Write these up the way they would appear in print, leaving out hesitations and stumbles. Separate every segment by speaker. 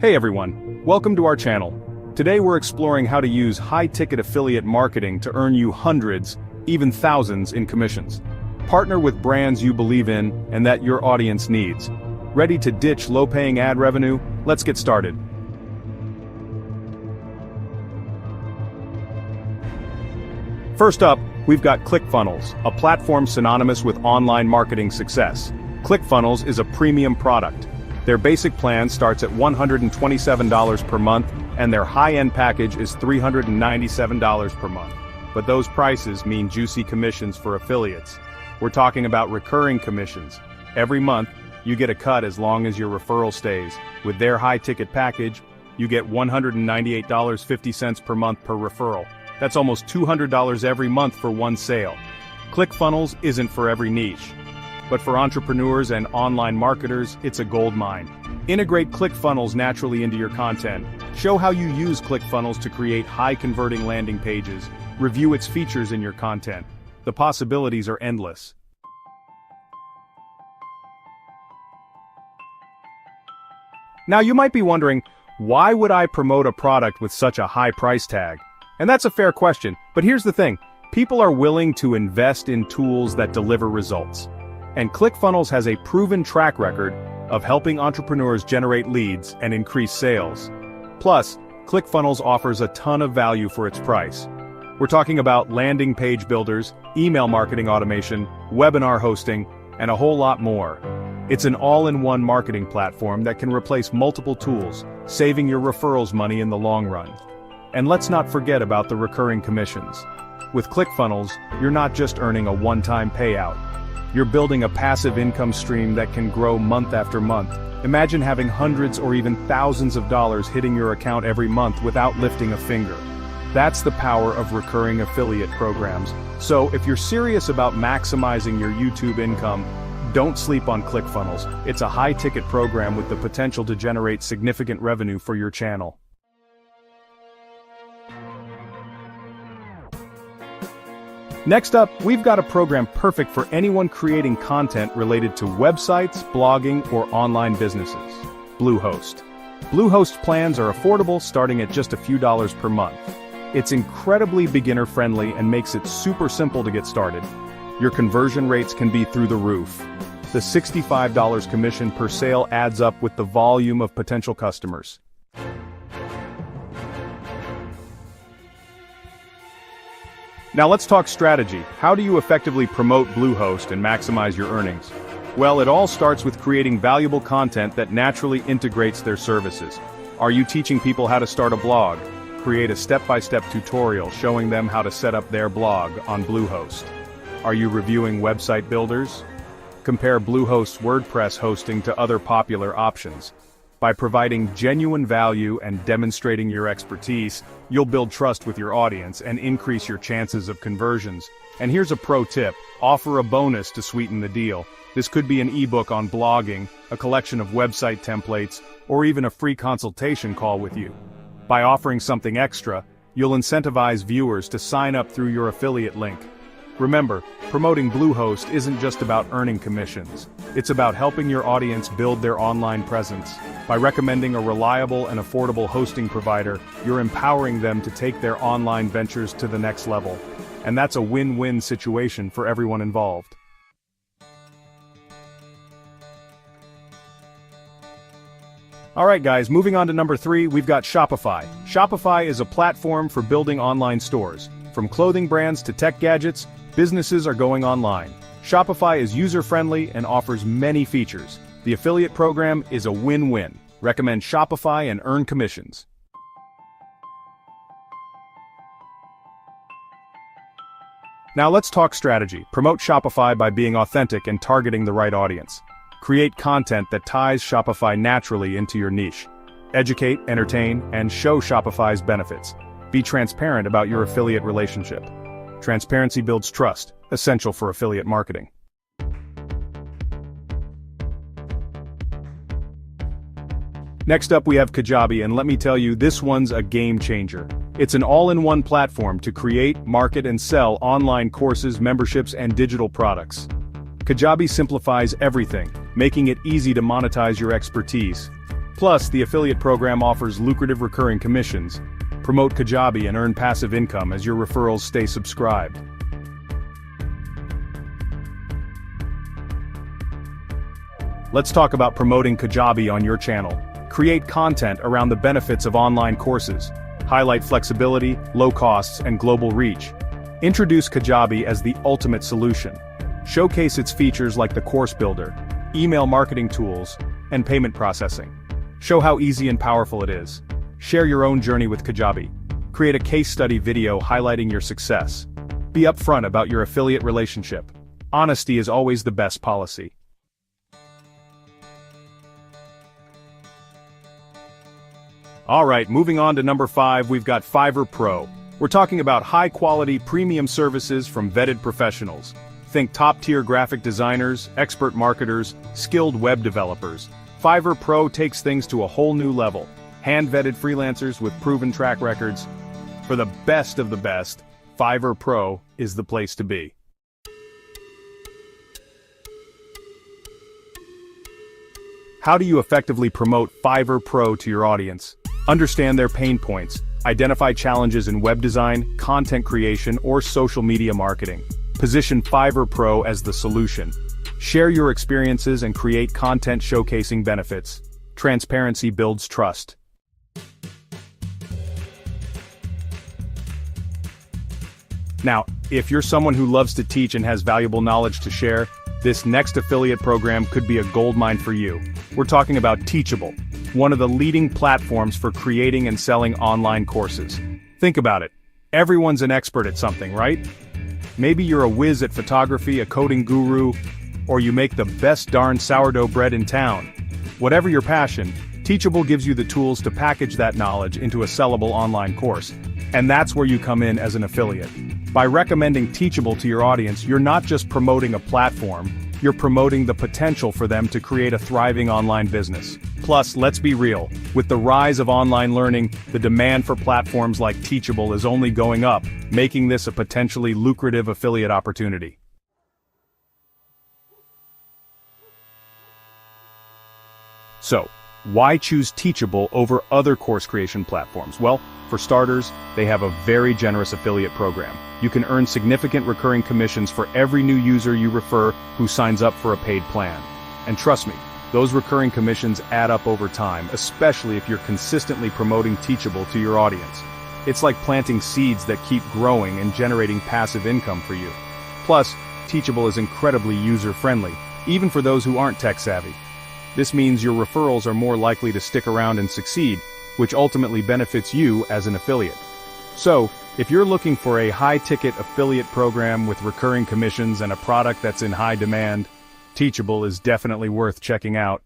Speaker 1: Hey everyone, welcome to our channel. Today we're exploring how to use high-ticket affiliate marketing to earn you hundreds, even thousands in commissions. Partner with brands you believe in and that your audience needs. Ready to ditch low-paying ad revenue? Let's get started. First up, we've got ClickFunnels, a platform synonymous with online marketing success. ClickFunnels is a premium product. Their basic plan starts at $127 per month, and their high-end package is $397 per month. But those prices mean juicy commissions for affiliates. We're talking about recurring commissions. Every month, you get a cut as long as your referral stays. With their high-ticket package, you get $198.50 per month per referral. That's almost $200 every month for one sale. ClickFunnels isn't for every niche. But for entrepreneurs and online marketers, it's a gold mine. Integrate ClickFunnels naturally into your content. Show how you use ClickFunnels to create high-converting landing pages. Review its features in your content. The possibilities are endless. Now you might be wondering, why would I promote a product with such a high price tag? And that's a fair question, but here's the thing. People are willing to invest in tools that deliver results. And ClickFunnels has a proven track record of helping entrepreneurs generate leads and increase sales. Plus, ClickFunnels offers a ton of value for its price. We're talking about landing page builders, email marketing automation, webinar hosting, and a whole lot more. It's an all-in-one marketing platform that can replace multiple tools, saving your referrals money in the long run. And let's not forget about the recurring commissions. With ClickFunnels, you're not just earning a one-time payout. You're building a passive income stream that can grow month after month. Imagine having hundreds or even thousands of dollars hitting your account every month without lifting a finger. That's the power of recurring affiliate programs. So if you're serious about maximizing your YouTube income, don't sleep on ClickFunnels. It's a high-ticket program with the potential to generate significant revenue for your channel. Next up, we've got a program perfect for anyone creating content related to websites, blogging, or online businesses. Bluehost. Bluehost plans are affordable, starting at just a few dollars per month. It's incredibly beginner-friendly and makes it super simple to get started. Your conversion rates can be through the roof. The $65 commission per sale adds up with the volume of potential customers. Now let's talk strategy. How do you effectively promote Bluehost and maximize your earnings? Well, it all starts with creating valuable content that naturally integrates their services. Are you teaching people how to start a blog? Create a step-by-step tutorial showing them how to set up their blog on Bluehost. Are you reviewing website builders? Compare Bluehost's WordPress hosting to other popular options. By providing genuine value and demonstrating your expertise, you'll build trust with your audience and increase your chances of conversions. And here's a pro tip: offer a bonus to sweeten the deal. This could be an ebook on blogging, a collection of website templates, or even a free consultation call with you. By offering something extra, you'll incentivize viewers to sign up through your affiliate link. Remember, promoting Bluehost isn't just about earning commissions. It's about helping your audience build their online presence. By recommending a reliable and affordable hosting provider, you're empowering them to take their online ventures to the next level. And that's a win-win situation for everyone involved. Alright guys, moving on to number 3, we've got Shopify. Shopify is a platform for building online stores. From clothing brands to tech gadgets, businesses are going online. Shopify is user-friendly and offers many features. The affiliate program is a win-win. Recommend Shopify and earn commissions. Now let's talk strategy. Promote Shopify by being authentic and targeting the right audience. Create content that ties Shopify naturally into your niche. Educate, entertain, and show Shopify's benefits. Be transparent about your affiliate relationship. Transparency builds trust, essential for affiliate marketing. Next up we have Kajabi, and let me tell you, this one's a game changer. It's an all-in-one platform to create, market, and sell online courses, memberships, and digital products. Kajabi simplifies everything, making it easy to monetize your expertise. Plus, the affiliate program offers lucrative recurring commissions. Promote Kajabi and earn passive income as your referrals stay subscribed. Let's talk about promoting Kajabi on your channel. Create content around the benefits of online courses. Highlight flexibility, low costs, and global reach. Introduce Kajabi as the ultimate solution. Showcase its features like the course builder, email marketing tools, and payment processing. Show how easy and powerful it is. Share your own journey with Kajabi. Create a case study video highlighting your success. Be upfront about your affiliate relationship. Honesty is always the best policy. Alright, moving on to number 5, we've got Fiverr Pro. We're talking about high-quality, premium services from vetted professionals. Think top-tier graphic designers, expert marketers, skilled web developers. Fiverr Pro takes things to a whole new level. Hand-vetted freelancers with proven track records. For the best of the best, Fiverr Pro is the place to be. How do you effectively promote Fiverr Pro to your audience? Understand their pain points. Identify challenges in web design, content creation, or social media marketing. Position Fiverr Pro as the solution. Share your experiences and create content showcasing benefits. Transparency builds trust. Now, if you're someone who loves to teach and has valuable knowledge to share, this next affiliate program could be a goldmine for you. We're talking about Teachable, one of the leading platforms for creating and selling online courses. Think about it. Everyone's an expert at something, right? Maybe you're a whiz at photography, a coding guru, or you make the best darn sourdough bread in town. Whatever your passion, Teachable gives you the tools to package that knowledge into a sellable online course. And that's where you come in as an affiliate. By recommending Teachable to your audience, you're not just promoting a platform, you're promoting the potential for them to create a thriving online business. Plus, let's be real, with the rise of online learning, the demand for platforms like Teachable is only going up, making this a potentially lucrative affiliate opportunity. So, why choose Teachable over other course creation platforms? Well, for starters, they have a very generous affiliate program. You can earn significant recurring commissions for every new user you refer who signs up for a paid plan. And trust me, those recurring commissions add up over time, especially if you're consistently promoting Teachable to your audience. It's like planting seeds that keep growing and generating passive income for you. Plus, Teachable is incredibly user-friendly, even for those who aren't tech-savvy. This means your referrals are more likely to stick around and succeed, which ultimately benefits you as an affiliate. So, if you're looking for a high-ticket affiliate program with recurring commissions and a product that's in high demand, Teachable is definitely worth checking out.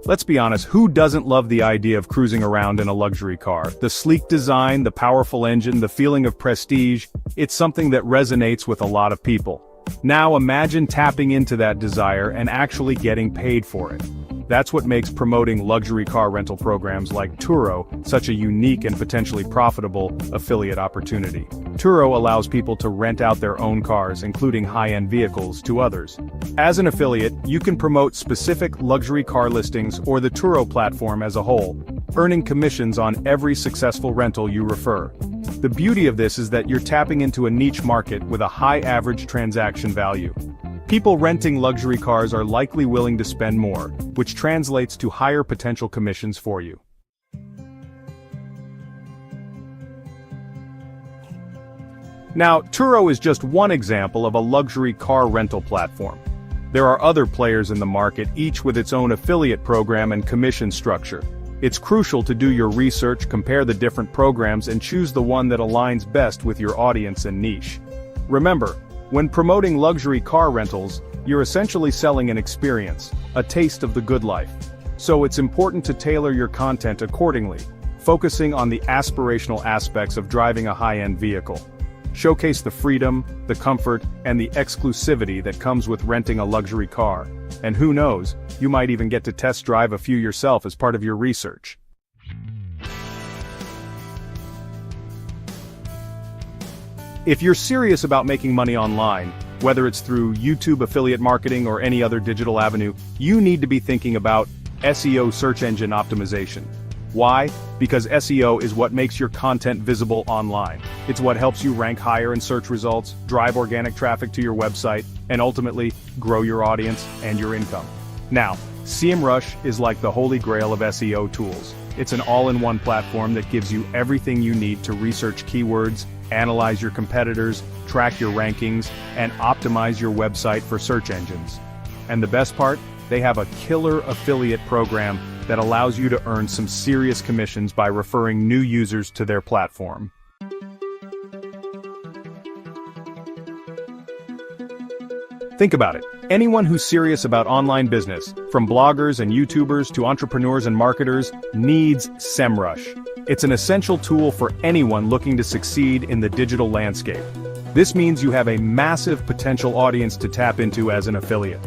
Speaker 1: Let's be honest, who doesn't love the idea of cruising around in a luxury car? The sleek design, the powerful engine, the feeling of prestige, it's something that resonates with a lot of people. Now imagine tapping into that desire and actually getting paid for it. That's what makes promoting luxury car rental programs like Turo such a unique and potentially profitable affiliate opportunity. Turo allows people to rent out their own cars, including high-end vehicles, to others. As an affiliate, you can promote specific luxury car listings or the Turo platform as a whole, earning commissions on every successful rental you refer. The beauty of this is that you're tapping into a niche market with a high average transaction value. People renting luxury cars are likely willing to spend more, which translates to higher potential commissions for you. Now, Turo is just one example of a luxury car rental platform. There are other players in the market, each with its own affiliate program and commission structure. It's crucial to do your research, compare the different programs, and choose the one that aligns best with your audience and niche. Remember, when promoting luxury car rentals, you're essentially selling an experience, a taste of the good life. So it's important to tailor your content accordingly, focusing on the aspirational aspects of driving a high-end vehicle. Showcase the freedom, the comfort, and the exclusivity that comes with renting a luxury car. And who knows, you might even get to test drive a few yourself as part of your research. If you're serious about making money online, Whether it's through YouTube affiliate marketing or any other digital avenue, you need to be thinking about SEO, search engine optimization. Why? Because SEO is what makes your content visible online. It's what helps you rank higher in search results, drive organic traffic to your website, and ultimately, grow your audience and your income. Now, SEMrush is like the holy grail of SEO tools. It's an all-in-one platform that gives you everything you need to research keywords, analyze your competitors, track your rankings, and optimize your website for search engines. And the best part? They have a killer affiliate program that allows you to earn some serious commissions by referring new users to their platform. Think about it. Anyone who's serious about online business, from bloggers and YouTubers to entrepreneurs and marketers, needs SEMrush. It's an essential tool for anyone looking to succeed in the digital landscape. This means you have a massive potential audience to tap into as an affiliate.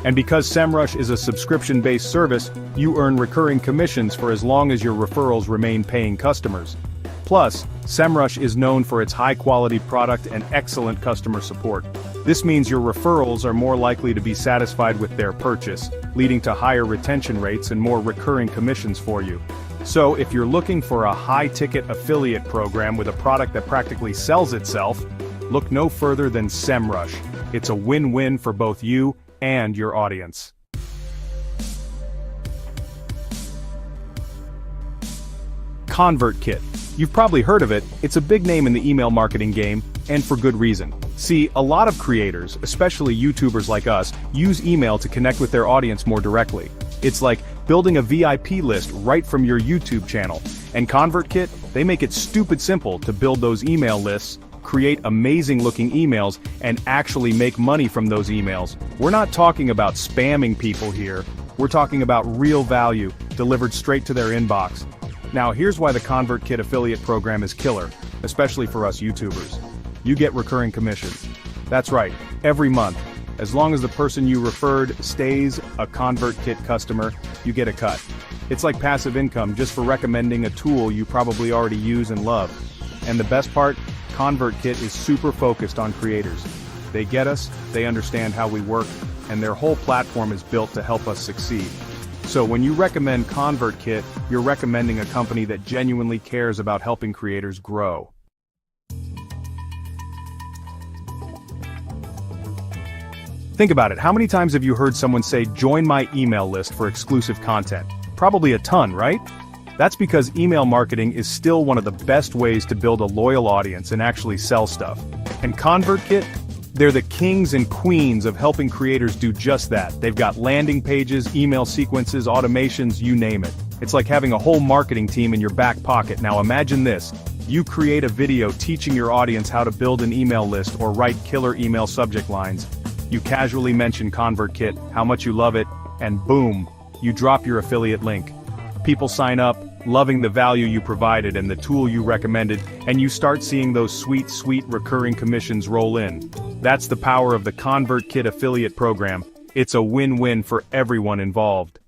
Speaker 1: And because SEMrush is a subscription-based service, you earn recurring commissions for as long as your referrals remain paying customers. Plus, SEMrush is known for its high-quality product and excellent customer support. This means your referrals are more likely to be satisfied with their purchase, leading to higher retention rates and more recurring commissions for you. So, if you're looking for a high-ticket affiliate program with a product that practically sells itself, look no further than SEMrush. It's a win-win for both you and your audience. ConvertKit. You've probably heard of it. It's a big name in the email marketing game, and for good reason. See, a lot of creators, especially YouTubers like us, use email to connect with their audience more directly. It's like building a VIP list right from your YouTube channel. And ConvertKit, they make it stupid simple to build those email lists, create amazing looking emails, and actually make money from those emails. We're not talking about spamming people here. We're talking about real value, delivered straight to their inbox. Now here's why the ConvertKit affiliate program is killer, especially for us YouTubers. You get recurring commissions. That's right, every month. As long as the person you referred stays a ConvertKit customer, you get a cut. It's like passive income just for recommending a tool you probably already use and love. And the best part? ConvertKit is super focused on creators. They get us, they understand how we work, and their whole platform is built to help us succeed. So when you recommend ConvertKit, you're recommending a company that genuinely cares about helping creators grow. Think about it, how many times have you heard someone say, "Join my email list for exclusive content"? Probably a ton, right? That's because email marketing is still one of the best ways to build a loyal audience and actually sell stuff. And ConvertKit? They're the kings and queens of helping creators do just that. They've got landing pages, email sequences, automations, you name it. It's like having a whole marketing team in your back pocket. Now imagine this. You create a video teaching your audience how to build an email list or write killer email subject lines. You casually mention ConvertKit, how much you love it, and boom, you drop your affiliate link. People sign up, loving the value you provided and the tool you recommended, and you start seeing those sweet, sweet recurring commissions roll in. That's the power of the ConvertKit affiliate program. It's a win-win for everyone involved.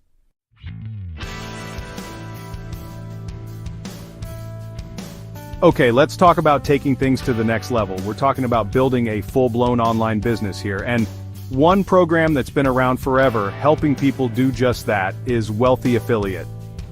Speaker 1: Okay, let's talk about taking things to the next level. We're talking about building a full-blown online business here, and one program that's been around forever, helping people do just that, is Wealthy Affiliate.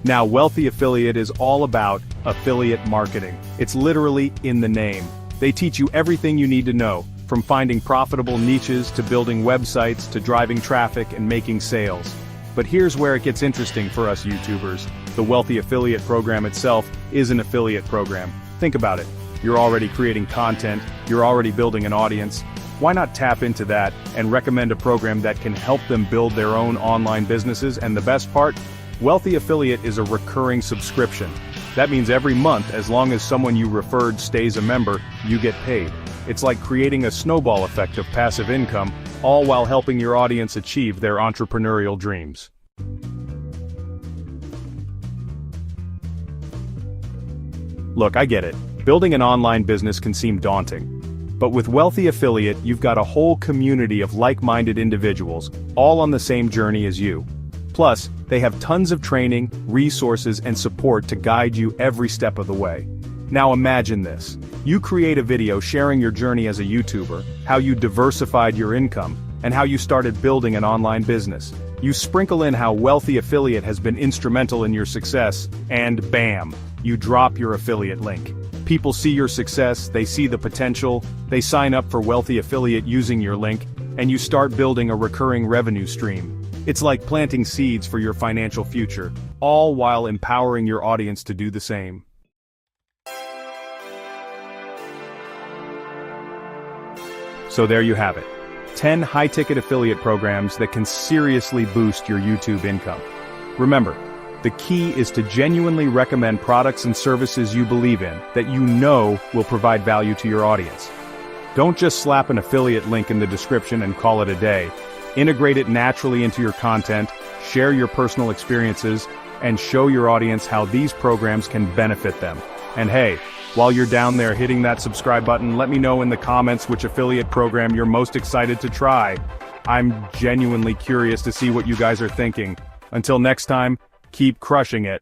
Speaker 1: Now, Wealthy Affiliate is all about affiliate marketing. It's literally in the name. They teach you everything you need to know, from finding profitable niches to building websites to driving traffic and making sales. But here's where it gets interesting for us YouTubers. The Wealthy Affiliate program itself is an affiliate program. Think about it. You're already creating content, you're already building an audience. Why not tap into that and recommend a program that can help them build their own online businesses? And the best part? Wealthy Affiliate is a recurring subscription. That means every month, as long as someone you referred stays a member, you get paid. It's like creating a snowball effect of passive income, all while helping your audience achieve their entrepreneurial dreams. Look, I get it. Building an online business can seem daunting. But with Wealthy Affiliate, you've got a whole community of like-minded individuals, all on the same journey as you. Plus, they have tons of training, resources, and support to guide you every step of the way. Now imagine this. You create a video sharing your journey as a YouTuber, how you diversified your income, and how you started building an online business. You sprinkle in how Wealthy Affiliate has been instrumental in your success, and bam, you drop your affiliate link. People see your success, they see the potential, they sign up for Wealthy Affiliate using your link, and you start building a recurring revenue stream. It's like planting seeds for your financial future, all while empowering your audience to do the same. So there you have it. 10 high-ticket affiliate programs that can seriously boost your YouTube income. Remember, the key is to genuinely recommend products and services you believe in, that you know will provide value to your audience. Don't just slap an affiliate link in the description and call it a day. Integrate it naturally into your content, share your personal experiences, and show your audience how these programs can benefit them. And hey, while you're down there hitting that subscribe button, let me know in the comments which affiliate program you're most excited to try. I'm genuinely curious to see what you guys are thinking. Until next time, keep crushing it.